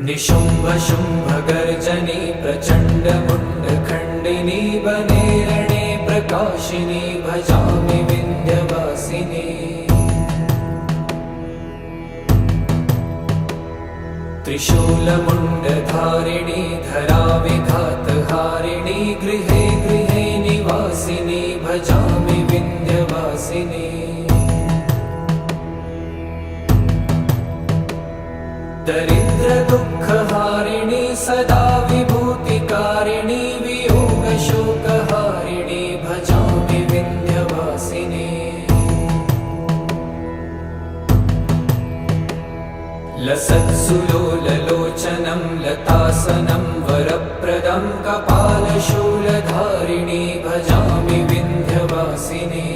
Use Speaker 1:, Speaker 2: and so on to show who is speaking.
Speaker 1: निशुम्भशुम्भगर्जनी प्रचण्डमुण्डखण्डिनी वने रणे प्रकाशिनी भजामि विन्ध्यवासिनी। त्रिशूलमुण्डधारिणी धराविघातहारिणी गृहे गृहे निवासिनी भजामि विन्ध्यवासिनी। दरिद्रदुःखहारिणी सदा विभूतिकारिणी वियोगशोकहारिणी भजामि विन्ध्यवासिनी। लसत्सुलोललोचनं लतासनं वरप्रदं कपालशूलधारिणी भजामि विन्ध्यवासिनी।